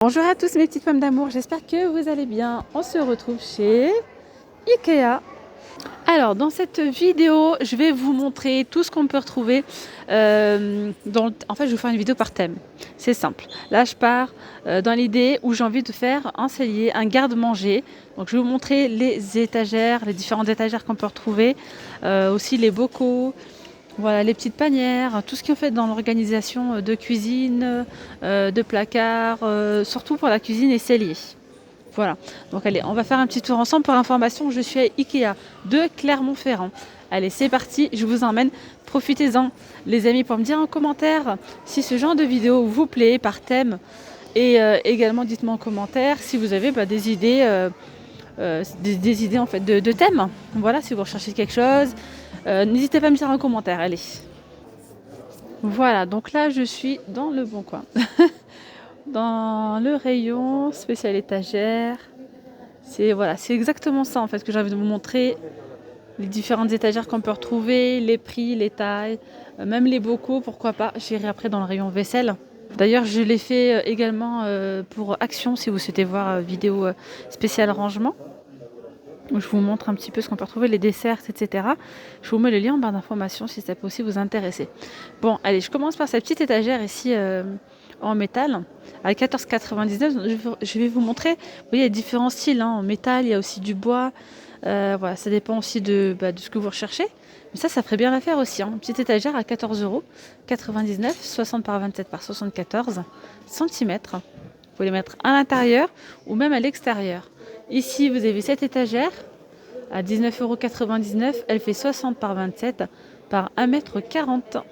Bonjour à tous mes petites femmes d'amour, j'espère que vous allez bien. On se retrouve chez Ikea. Alors dans cette vidéo, je vais vous montrer tout ce qu'on peut retrouver. En fait, je vais vous faire une vidéo par thème. C'est simple. Là, je pars dans l'idée où j'ai envie de faire un cellier, un garde-manger. Donc je vais vous montrer les étagères, les différentes étagères qu'on peut retrouver. Aussi les bocaux. Voilà, les petites panières, tout ce qui est fait dans l'organisation de cuisine, de placards, surtout pour la cuisine et cellier. Voilà, donc allez, on va faire un petit tour ensemble. Pour information, je suis à Ikea de Clermont-Ferrand. Allez, c'est parti, je vous emmène. Profitez-en, les amis, pour me dire en commentaire si ce genre de vidéo vous plaît par thème. Et également, dites-moi en commentaire si vous avez des idées, des idées en fait de thèmes. Voilà, si vous recherchez quelque chose. N'hésitez pas à me dire en commentaire, allez. Voilà, donc là je suis dans le bon coin. Dans le rayon spécial étagère. C'est voilà, c'est exactement ça en fait que j'ai envie de vous montrer. Les différentes étagères qu'on peut retrouver, les prix, les tailles, même les bocaux, pourquoi pas. J'irai après dans le rayon vaisselle. D'ailleurs, je l'ai fait également pour Action, si vous souhaitez voir vidéo spéciale rangement. Où je vous montre un petit peu ce qu'on peut retrouver, les desserts, etc. Je vous mets le lien en barre d'informations si ça peut aussi vous intéresser. Bon, allez, je commence par cette petite étagère ici en métal à 14,99. Je vais vous montrer. Vous voyez, il y a différents styles en métal, il y a aussi du bois. Voilà, ça dépend aussi de ce que vous recherchez. Mais ça ferait bien l'affaire aussi. Une petite étagère à 14,99 €, 60 par 27 par 74 cm. Vous pouvez les mettre à l'intérieur ou même à l'extérieur. Ici, vous avez cette étagère à 19,99 €. Elle fait 60 par 27 par 1,40 m.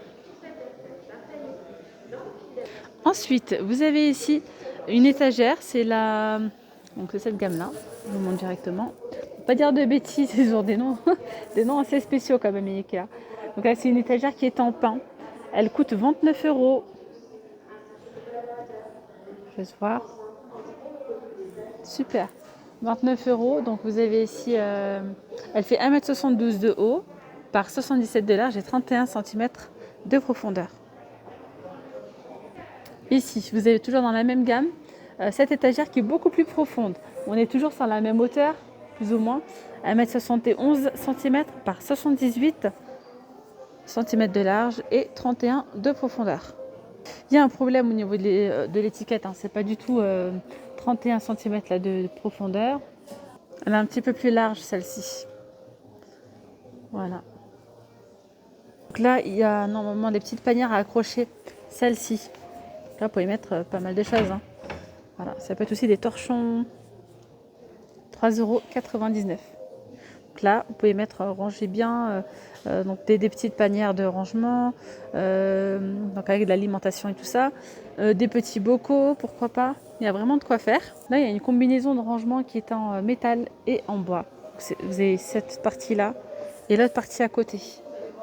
Ensuite, vous avez ici une étagère. C'est cette gamme-là. Je vous montre directement. Pas dire de bêtises, ils ont des noms, des noms assez spéciaux quand même, Ikea. Donc là, c'est une étagère qui est en pin. Elle coûte 29 €. Je vais voir. Super. 29 €. Donc vous avez ici, elle fait 1,72 m de haut par 77 de large et 31 cm de profondeur. Ici, vous avez toujours dans la même gamme cette étagère qui est beaucoup plus profonde. On est toujours sur la même hauteur, plus ou moins, 1,71 m par 78 cm de large et 31 de profondeur. Il y a un problème au niveau de l'étiquette, hein. C'est pas du tout 31 cm là, de profondeur. Elle est un petit peu plus large celle-ci. Voilà. Donc là, il y a normalement des petites panières à accrocher. Celle-ci. Là, vous pouvez mettre pas mal de choses. Hein. Voilà. Ça peut être aussi des torchons. 3,99 €. Donc là, vous pouvez mettre, ranger bien donc des petites panières de rangement, donc avec de l'alimentation et tout ça. Des petits bocaux, pourquoi pas. Il y a vraiment de quoi faire. Là, il y a une combinaison de rangement qui est en métal et en bois. Vous avez cette partie-là et l'autre partie à côté.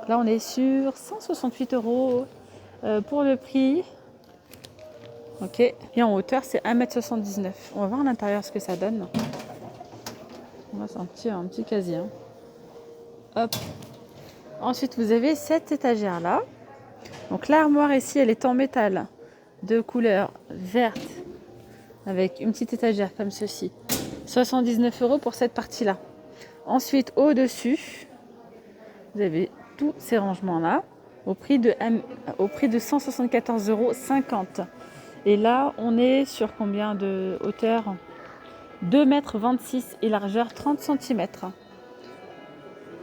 Là, on est sur 168 € pour le prix. Ok. Et en hauteur, c'est 1,79 m. On va voir à l'intérieur ce que ça donne. C'est un petit casier. Hein. Hop. Ensuite, vous avez cette étagère-là. Donc l'armoire ici, elle est en métal de couleur verte avec une petite étagère comme ceci. 79 € pour cette partie-là. Ensuite, au-dessus, vous avez tous ces rangements-là au prix de 174,50 €. Et là, on est sur combien de hauteur? 2,26 m et largeur 30 cm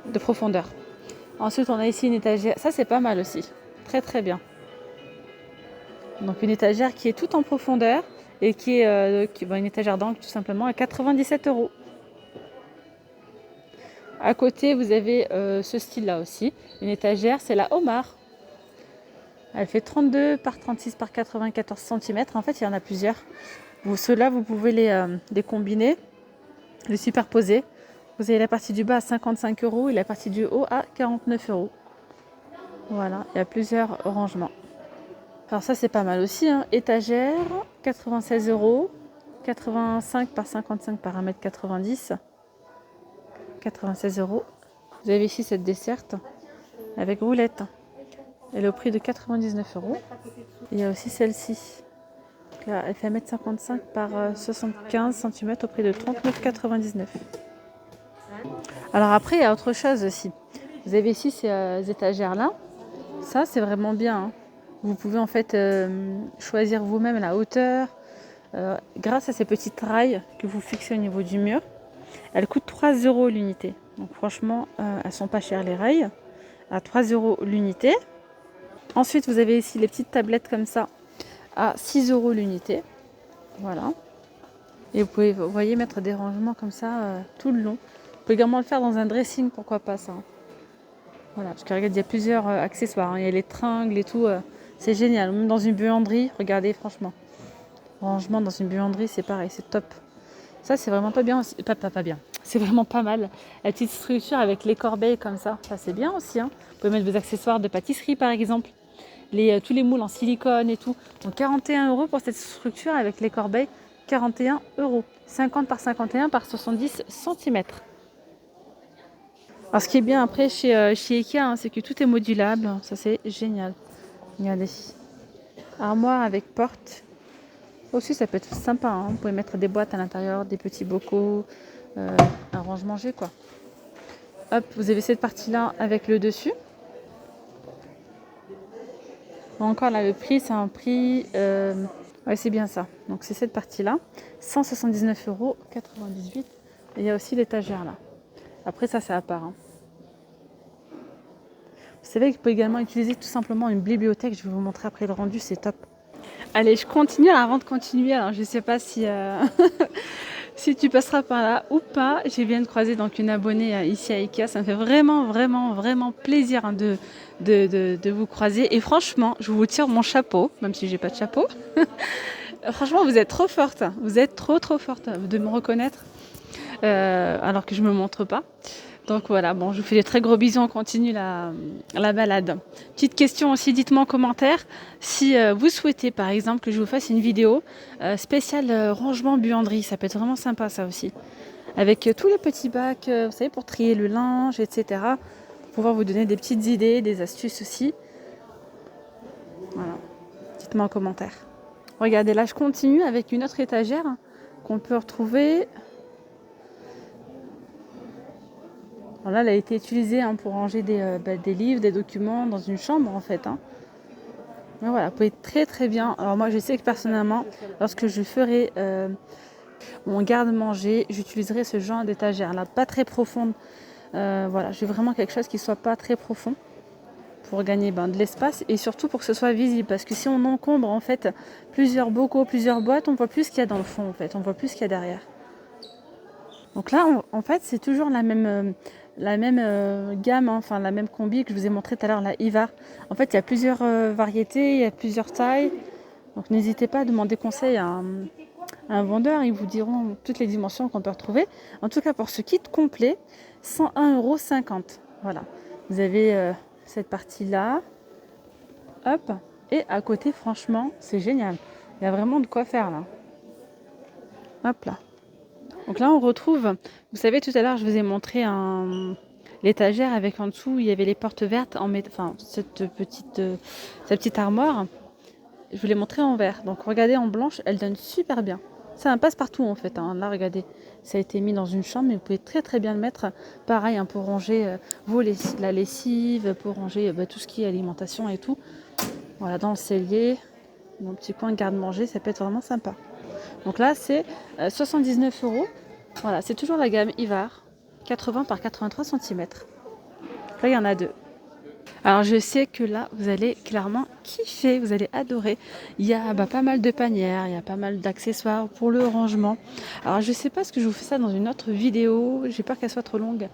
de profondeur. Ensuite, on a ici une étagère. Ça, c'est pas mal aussi. Très, très bien. Donc, une étagère qui est toute en profondeur et qui est une étagère d'angle tout simplement à 97 €. À côté, vous avez ce style-là aussi. Une étagère, c'est la Homard. Elle fait 32 par 36 par 94 cm. En fait, il y en a plusieurs. Ceux-là, vous pouvez les combiner, les superposer. Vous avez la partie du bas à 55 € et la partie du haut à 49 €. Voilà, il y a plusieurs rangements. Alors ça, c'est pas mal aussi. Hein. Étagère, 96 €. 85 par 55 par 1,90 m. 96 €. Vous avez ici cette desserte avec roulette. Elle est au prix de 99 €. Il y a aussi celle-ci. Là, elle fait 1,55 m par 75 cm au prix de 39,99 €. Alors après, il y a autre chose aussi. Vous avez ici ces étagères-là. Ça, c'est vraiment bien, hein. Vous pouvez en fait choisir vous-même la hauteur grâce à ces petites rails que vous fixez au niveau du mur. Elles coûtent 3 € l'unité. Donc franchement, elles sont pas chères les rails. À 3 € l'unité. Ensuite, vous avez ici les petites tablettes comme ça à 6 € l'unité. Voilà. Et vous pouvez, vous voyez, mettre des rangements comme ça tout le long. Vous pouvez également le faire dans un dressing, pourquoi pas ça. Voilà, parce que regarde, il y a plusieurs accessoires, hein. Il y a les tringles et tout. C'est génial. Même dans une buanderie, regardez, franchement. Rangement dans une buanderie, c'est pareil, c'est top. Ça, c'est vraiment pas bien aussi. Pas bien. C'est vraiment pas mal. La petite structure avec les corbeilles comme ça c'est bien aussi, hein. Vous pouvez mettre vos accessoires de pâtisserie, par exemple. Tous les moules en silicone et tout. Donc 41 € pour cette structure avec les corbeilles. 41 €. 50 par 51 par 70 cm. Alors ce qui est bien après chez Ikea, hein, c'est que tout est modulable. Ça c'est génial. Regardez. Armoire avec porte. Aussi ça peut être sympa, hein. Vous pouvez mettre des boîtes à l'intérieur, des petits bocaux, un range-manger quoi. Hop, vous avez cette partie-là avec le dessus. Encore là, le prix, c'est un prix... ouais, c'est bien ça. Donc c'est cette partie-là. 179,98 €. Et il y a aussi l'étagère là. Après ça, c'est à part, hein. Vous savez qu'il peut également utiliser tout simplement une bibliothèque. Je vais vous montrer après le rendu, c'est top. Allez, je continue. Avant de continuer, alors je ne sais pas si, si tu passeras par là ou pas. Je viens de croiser donc une abonnée ici à Ikea. Ça me fait vraiment plaisir, hein, de vous croiser. Et franchement, je vous tire mon chapeau, même si j'ai pas de chapeau. Franchement, vous êtes trop forte. Vous êtes trop forte de me reconnaître alors que je me montre pas. Donc voilà, bon, je vous fais des très gros bisous, on continue la balade. Petite question aussi, dites-moi en commentaire si vous souhaitez par exemple que je vous fasse une vidéo spéciale rangement buanderie. Ça peut être vraiment sympa ça aussi. Avec tous les petits bacs, vous savez, pour trier le linge, etc. Pour pouvoir vous donner des petites idées, des astuces aussi. Voilà, dites-moi en commentaire. Regardez, là je continue avec une autre étagère qu'on peut retrouver. Alors là, elle a été utilisée, hein, pour ranger des livres, des documents dans une chambre en fait, hein. Mais voilà, vous pouvez très bien. Alors moi, je sais que personnellement, lorsque je ferai mon garde-manger, j'utiliserai ce genre d'étagère là, pas très profonde. Voilà, j'ai vraiment quelque chose qui soit pas très profond pour gagner de l'espace et surtout pour que ce soit visible. Parce que si on encombre en fait plusieurs bocaux, plusieurs boîtes, on voit plus ce qu'il y a dans le fond en fait, on voit plus ce qu'il y a derrière. Donc là, en fait, c'est toujours la même gamme, hein, enfin la même combi que je vous ai montré tout à l'heure, la Ivar. En fait, il y a plusieurs variétés, il y a plusieurs tailles. Donc n'hésitez pas à demander conseil à un vendeur, ils vous diront toutes les dimensions qu'on peut retrouver. En tout cas, pour ce kit complet, 101,50 €. Voilà, vous avez cette partie-là. Hop, et à côté, franchement, c'est génial. Il y a vraiment de quoi faire là. Hop là. Donc là, on retrouve, vous savez, tout à l'heure, je vous ai montré l'étagère avec en dessous, il y avait les portes vertes, enfin, cette petite armoire. Je vous l'ai montré en vert. Donc regardez, en blanche, elle donne super bien. C'est un passe-partout en fait, hein. Là, regardez, ça a été mis dans une chambre, mais vous pouvez très bien le mettre. Pareil, hein, pour ranger la lessive, pour ranger tout ce qui est alimentation et tout. Voilà, dans le cellier, mon petit coin garde-manger, ça peut être vraiment sympa. Donc là, c'est 79 €. Voilà, c'est toujours la gamme Ivar, 80 par 83 cm. Là, il y en a deux. Alors, je sais que là, vous allez clairement kiffer, vous allez adorer. Il y a pas mal de panières, il y a pas mal d'accessoires pour le rangement. Alors, je sais pas ce que je vous fais ça dans une autre vidéo. J'ai peur qu'elle soit trop longue.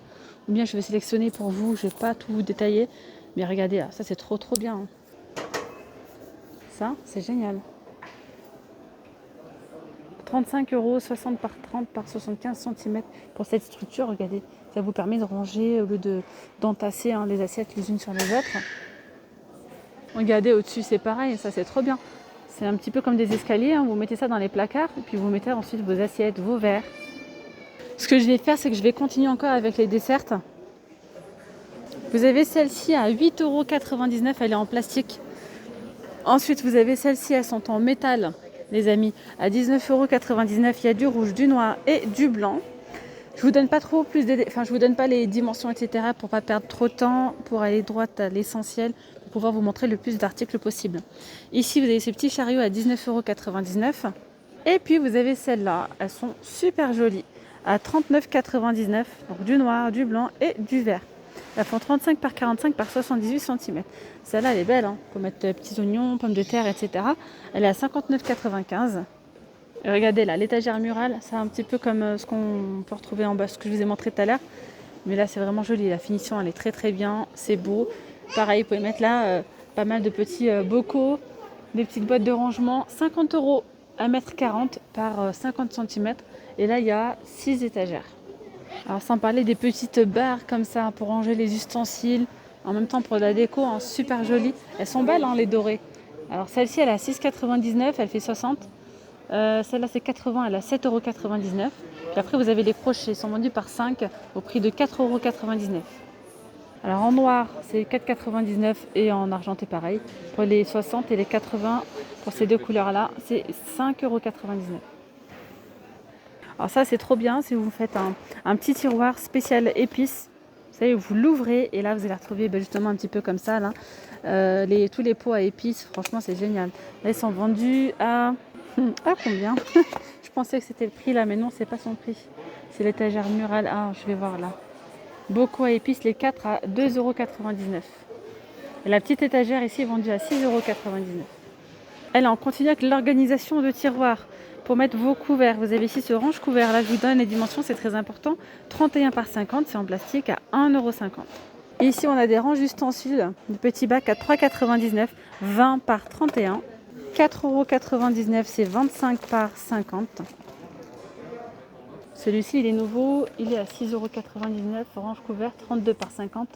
Ou bien, je vais sélectionner pour vous. Je vais pas tout vous détailler. Mais regardez, là, ça, c'est trop bien, hein. Ça, c'est génial. 35 €, 60 par 30 par 75 cm pour cette structure. Regardez, ça vous permet de ranger au lieu d'entasser, hein, les assiettes les unes sur les autres. Regardez, au-dessus, c'est pareil, ça c'est trop bien. C'est un petit peu comme des escaliers, hein. Vous mettez ça dans les placards et puis vous mettez ensuite vos assiettes, vos verres. Ce que je vais faire, c'est que je vais continuer encore avec les desserts. Vous avez celle-ci à 8,99 €, elle est en plastique. Ensuite, vous avez celle-ci, elles sont en métal. les amis. À 19,99 €, il y a du rouge, du noir et du blanc. Je vous donne pas trop plus je vous donne pas les dimensions, etc. pour pas perdre trop de temps, pour aller droit à l'essentiel, pour pouvoir vous montrer le plus d'articles possible. Ici, vous avez ces petits chariots à 19,99 €. Et puis, vous avez celles-là. Elles sont super jolies. À 39,99 €. Donc, du noir, du blanc et du vert. Elles font 35 par 45 par 78 cm. Celle-là, elle est belle. Hein. Pour mettre petits oignons, pommes de terre, etc. Elle est à 59,95 €. Et regardez là, l'étagère murale, c'est un petit peu comme ce qu'on peut retrouver en bas, ce que je vous ai montré tout à l'heure. Mais là, c'est vraiment joli. La finition, elle est très très bien. C'est beau. Pareil, vous pouvez mettre là pas mal de petits bocaux, des petites boîtes de rangement. 50 € à 1,40 m par 50 cm. Et là, il y a 6 étagères. Alors, sans parler des petites barres comme ça pour ranger les ustensiles. En même temps, pour la déco, hein, super jolies. Elles sont belles, hein, les dorées. Alors, celle-ci, elle est à 6,99 €. Elle fait 60. Celle-là c'est 80, elle a 7,99 €. Puis après vous avez les crochets, ils sont vendus par 5 au prix de 4,99 €. Alors en noir c'est 4,99 € et en argenté pareil. Pour les 60 et les 80, pour ces deux couleurs là, c'est 5,99 €. Alors ça c'est trop bien si vous faites un petit tiroir spécial épices. Vous savez, vous l'ouvrez et là vous allez retrouver justement un petit peu comme ça là, tous les pots à épices. Franchement c'est génial. Là ils sont vendus à combien? Je pensais que c'était le prix là, mais non, c'est pas son prix. C'est l'étagère murale. Ah, je vais voir là. Bocaux à épices, les 4 à 2,99 €. Et la petite étagère ici est vendue à 6,99 €. Elle, on continue avec l'organisation de tiroirs pour mettre vos couverts. Vous avez ici ce range couvert. Là, je vous donne les dimensions, c'est très important. 31 par 50, c'est en plastique à 1,50 €. Et ici, on a des ranges d'ustensiles, de petits bacs à 3,99 €, 20 par 31. 4,99 €, c'est 25 par 50. Celui-ci, il est nouveau, il est à 6,99 €, orange couvert, 32 par 50.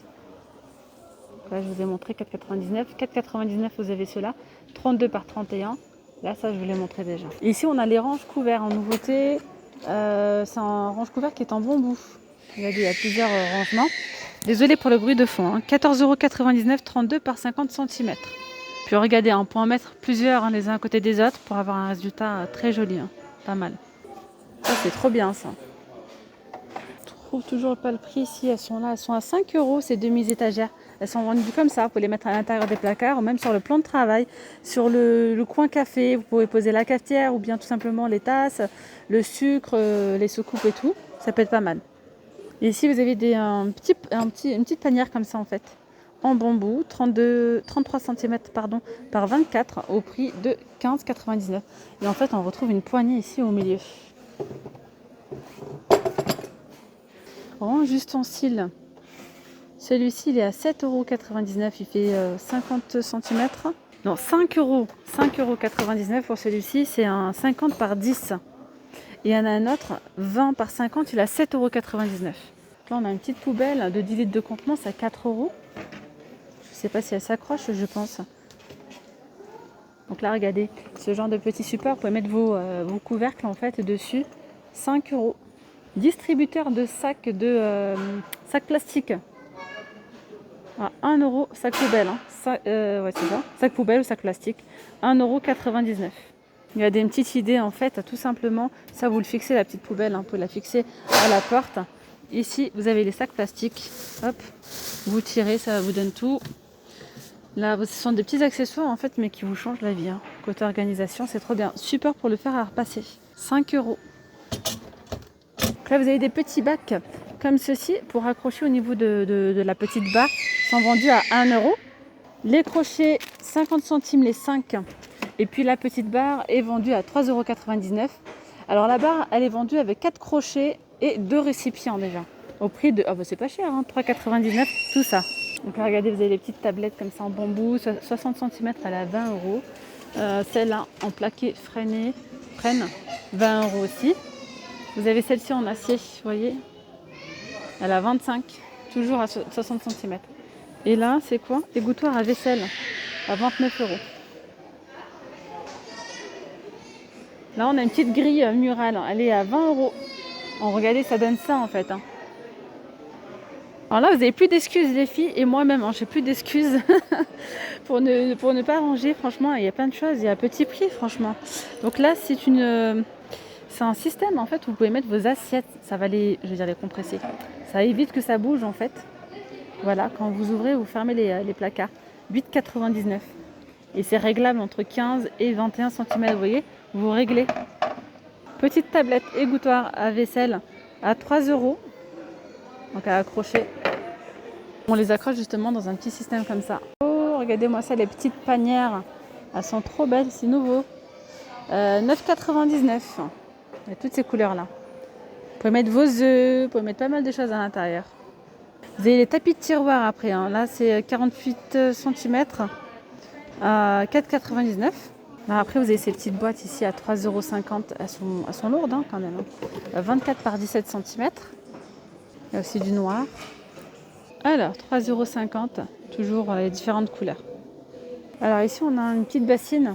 Là, je vous ai montré 4,99 €. 4,99 €, vous avez cela, 32 par 31. Là, ça, je vous l'ai montré déjà. Et ici, on a les ranges couverts en nouveauté. C'est un range couvert qui est en bambou. Regardez, il y a plusieurs rangements. Désolée pour le bruit de fond. 14,99 €, 32 par 50 cm. Puis regardez, on peut en mettre plusieurs les uns à côté des autres pour avoir un résultat très joli, hein. Pas mal. Ça c'est trop bien ça. Je trouve toujours pas le prix ici, elles sont là, elles sont à 5 € ces demi-étagères. Elles sont vendues comme ça, vous pouvez les mettre à l'intérieur des placards ou même sur le plan de travail, sur le coin café, vous pouvez poser la cafetière ou bien tout simplement les tasses, le sucre, les soucoupes et tout. Ça peut être pas mal. Et ici vous avez une petite panière comme ça en fait. En bambou, 33 cm par 24 au prix de 15,99 €. Et en fait, on retrouve une poignée ici au milieu. Range ustensiles. Celui-ci, il est à 7,99 €. Il fait 50 cm. Non, 5 €. 5,99 € pour celui-ci. C'est un 50 par 10. Et il y en a un autre, 20 par 50. Il est à 7,99 €. Là, on a une petite poubelle de 10 litres de contenance à 4 €. Je sais pas si elle s'accroche, je pense. Donc là, regardez, ce genre de petit support, vous pouvez mettre vos couvercles en fait dessus. 5 €. Distributeur de sacs plastique. À 1 €, sac poubelle. Hein. Ouais, c'est ça. Sac poubelle ou sac plastique. 1,99 €. Il y a des petites idées en fait, tout simplement. Ça, vous le fixez, la petite poubelle, hein, vous pouvez la fixer à la porte. Ici, vous avez les sacs plastiques. Hop, vous tirez, ça vous donne tout. Là, ce sont des petits accessoires en fait, mais qui vous changent la vie. Hein. Côté organisation, c'est trop bien. Super pour le faire à repasser. 5 €. Donc là, vous avez des petits bacs comme ceci pour accrocher au niveau de la petite barre. Ils sont vendus à 1 €. Les crochets, 50 centimes les 5. Et puis la petite barre est vendue à 3,99 €. Alors la barre, elle est vendue avec 4 crochets et 2 récipients déjà. Au prix de... Ah bah c'est pas cher, hein, 3,99 € tout ça. Donc là, regardez, vous avez des petites tablettes comme ça en bambou, 60 cm, elle est à 20 €. Celle-là en plaqué frêne, 20 € aussi. Vous avez celle-ci en acier, vous voyez, elle a 25, toujours à 60 cm. Et là, c'est quoi? Égouttoir à vaisselle, à 29 €. Là, on a une petite grille murale, elle est à 20 €. Regardez, ça donne ça en fait. Hein. Alors là, vous n'avez plus d'excuses les filles, et moi-même, hein, j'ai plus d'excuses pour ne pas ranger. Franchement, il y a plein de choses, il y a un petit prix, franchement. Donc là, c'est un système en fait où vous pouvez mettre vos assiettes. Ça va je vais dire les compresser. Ça évite que ça bouge en fait. Voilà, quand vous ouvrez, vous fermez les placards. 8,99. Et c'est réglable entre 15 et 21 cm. Vous voyez, vous réglez. Petite tablette égouttoir à vaisselle à 3 €. Donc à accrocher. On les accroche justement dans un petit système comme ça. Oh, regardez-moi ça, les petites panières. Elles sont trop belles, c'est nouveau. 9,99. Il y a toutes ces couleurs-là. Vous pouvez mettre vos œufs, vous pouvez mettre pas mal de choses à l'intérieur. Vous avez les tapis de tiroir après. Hein. Là, c'est 48 cm à 4,99. Après, vous avez ces petites boîtes ici à 3,50 €. Elles sont lourdes hein, quand même. 24 par 17 cm. Il y a aussi du noir. Alors, 3,50 €. Toujours les différentes couleurs. Alors ici, on a une petite bassine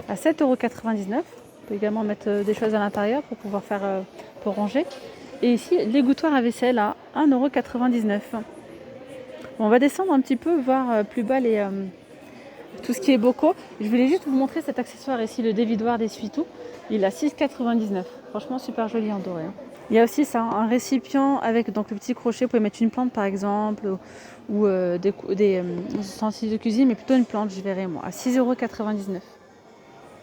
à 7,99 €. On peut également mettre des choses à l'intérieur pour pouvoir pour ranger. Et ici, l'égouttoir à vaisselle à 1,99 €. Bon, on va descendre un petit peu, voir plus bas tout ce qui est bocaux. Je voulais juste vous montrer cet accessoire ici, le dévidoir d'essuie-tout. Il est à 6,99 €. Franchement, super joli en doré. Hein. Il y a aussi ça, un récipient avec donc, le petit crochet. Vous pouvez mettre une plante par exemple, ou des ustensiles de cuisine, mais plutôt une plante, je verrai moi, à 6,99 €.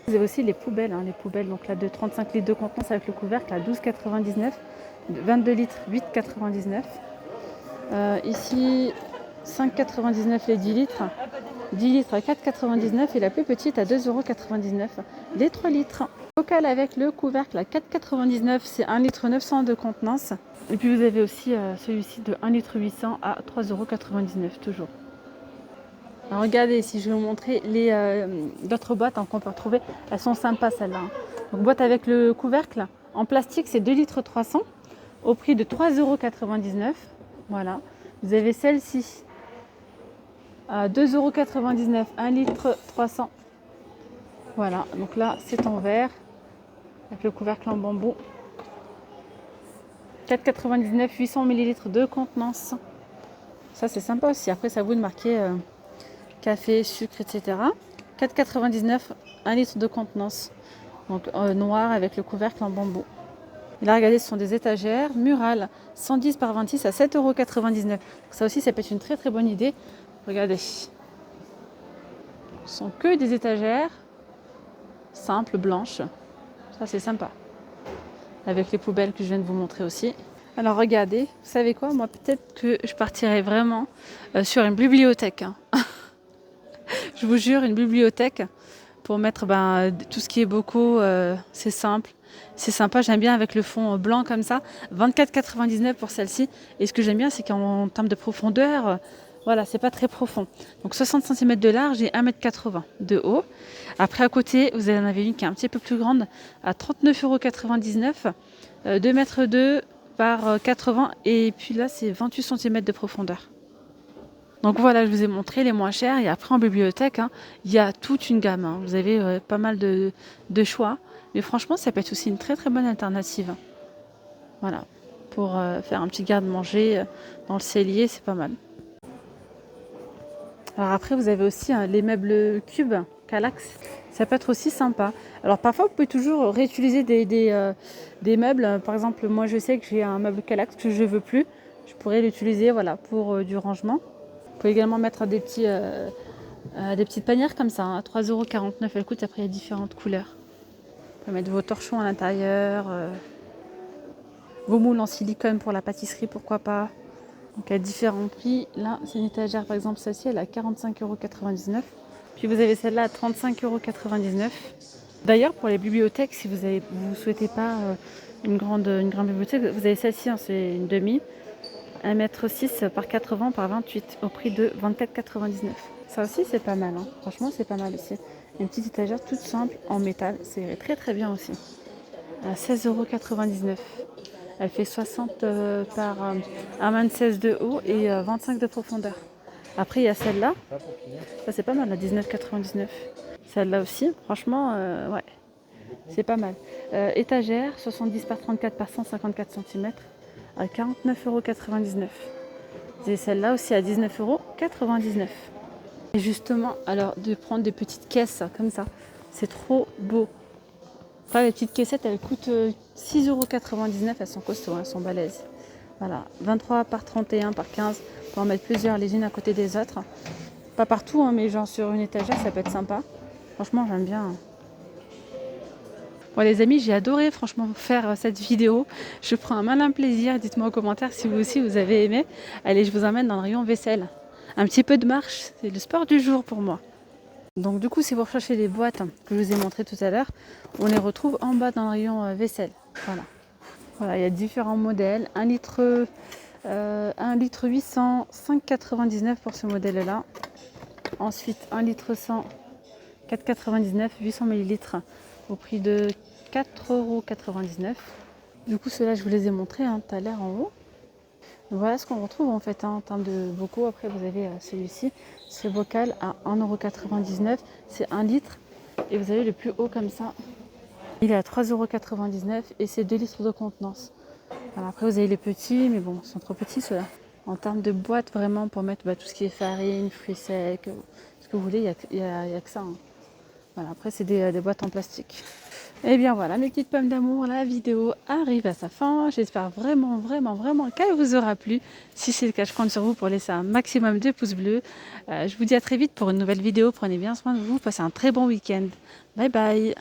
Vous avez aussi les poubelles, hein, donc là de 35 litres de contenance avec le couvercle à 12,99 €, 22 litres 8,99 €. Ici 5,99 € les 10 litres, 10 litres à 4,99 € et la plus petite à 2,99 € les 3 litres. Bocal avec le couvercle à 4,99 €, c'est 1 litre 900 de contenance. Et puis vous avez aussi celui-ci de 1 litre 800 à 3,99 € toujours. Alors regardez, si je vais vous montrer d'autres boîtes hein, qu'on peut retrouver, elles sont sympas celles-là. Hein. Donc boîte avec le couvercle en plastique, c'est 2 litres 300 au prix de 3,99 €. Voilà. Vous avez celle-ci à 2,99 €, 1 litre 300. Voilà, donc là c'est en verre avec le couvercle en bambou. 4,99 €, 800 ml de contenance. Ça c'est sympa aussi. Après, ça vous de marquer café, sucre, etc. 4,99 €, 1 litre de contenance. Donc noir avec le couvercle en bambou. Et là, regardez, ce sont des étagères murales 110 par 26 à 7,99 €. Ça aussi, ça peut être une très très bonne idée. Regardez. Ce sont que des étagères simples, blanches. Ça, c'est sympa. Avec les poubelles que je viens de vous montrer aussi. Alors regardez, vous savez quoi, moi peut-être que je partirai vraiment sur une bibliothèque. Hein. Je vous jure, une bibliothèque pour mettre tout ce qui est bocaux, c'est simple, c'est sympa. J'aime bien avec le fond blanc comme ça. 24,99 € pour celle-ci. Et ce que j'aime bien, c'est qu'en termes de profondeur, voilà, c'est pas très profond. Donc 60 cm de large et 1,80 m de haut. Après à côté, vous en avez une qui est un petit peu plus grande à 39,99 €, 2,2 m par 80 et puis là c'est 28 cm de profondeur. Donc voilà, je vous ai montré les moins chers et après en bibliothèque, hein, il y a toute une gamme. Hein. Vous avez pas mal de choix, mais franchement ça peut être aussi une très très bonne alternative. Voilà, pour faire un petit garde-manger dans le cellier, c'est pas mal. Alors après vous avez aussi les meubles cubes Kallax, ça peut être aussi sympa. Alors parfois vous pouvez toujours réutiliser des meubles. Par exemple, moi je sais que j'ai un meuble Kallax que je veux plus, je pourrais l'utiliser voilà, pour du rangement. Vous pouvez également mettre des petites panières comme ça, hein, à 3,49 €. Elle coûte, après il y a différentes couleurs. Vous pouvez mettre vos torchons à l'intérieur, vos moules en silicone pour la pâtisserie, pourquoi pas. Donc à différents prix. Là, c'est une étagère par exemple, celle-ci, elle est à 45,99 €. Puis vous avez celle-là à 35,99 €. D'ailleurs, pour les bibliothèques, si vous ne souhaitez pas une grande bibliothèque, vous avez celle-ci, hein, c'est une demi. 1,6 m par 80 par 28 au prix de 24,99 €. Ça aussi c'est pas mal, hein. Franchement c'est pas mal aussi. Une petite étagère toute simple en métal, c'est très très bien aussi. À 16,99 €. Elle fait 60 par 1,16 m de haut et 25 de profondeur. Après il y a celle-là, ça c'est pas mal, à 19,99 €. Celle-là aussi, franchement, ouais, c'est pas mal. Étagère 70 par 34 par 154 cm. À 49,99 €. Et celle-là aussi à 19,99 €. Et justement, alors de prendre des petites caisses comme ça, c'est trop beau. Enfin, les petites caissettes, elles coûtent 6,99 €. Elles sont costauds, elles sont balèzes. Voilà, 23 par 31 par 15 pour en mettre plusieurs les unes à côté des autres. Pas partout, hein, mais genre sur une étagère, ça peut être sympa. Franchement, j'aime bien. Bon les amis, j'ai adoré franchement faire cette vidéo. Je prends un malin plaisir. Dites-moi en commentaire si vous aussi vous avez aimé. Allez, je vous emmène dans le rayon vaisselle. Un petit peu de marche, c'est le sport du jour pour moi. Donc du coup, si vous recherchez les boîtes que je vous ai montrées tout à l'heure, on les retrouve en bas dans le rayon vaisselle. Voilà. Voilà, il y a différents modèles. 1 litre, 1 litre 800, 5,99 pour ce modèle-là. Ensuite, 1 litre 100, 4,99, 800 ml au prix de 4,99 €. Du coup, ceux-là, je vous les ai montrés tout à l'heure en haut. Donc, voilà ce qu'on retrouve en fait en termes de bocaux. Après, vous avez celui-ci, ce bocal à 1,99 €. C'est 1 litre. Et vous avez le plus haut comme ça. Il est à 3,99 € et c'est 2 litres de contenance. Alors après, vous avez les petits, mais bon, ils sont trop petits ceux-là. En termes de boîte, vraiment, pour mettre tout ce qui est farine, fruits secs, ce que vous voulez, il n'y a que ça. Hein. Voilà, après, c'est des boîtes en plastique. Et bien voilà, mes petites pommes d'amour, la vidéo arrive à sa fin. J'espère vraiment, vraiment, vraiment qu'elle vous aura plu. Si c'est le cas, je compte sur vous pour laisser un maximum de pouces bleus. Je vous dis à très vite pour une nouvelle vidéo. Prenez bien soin de vous. Passez un très bon week-end. Bye bye.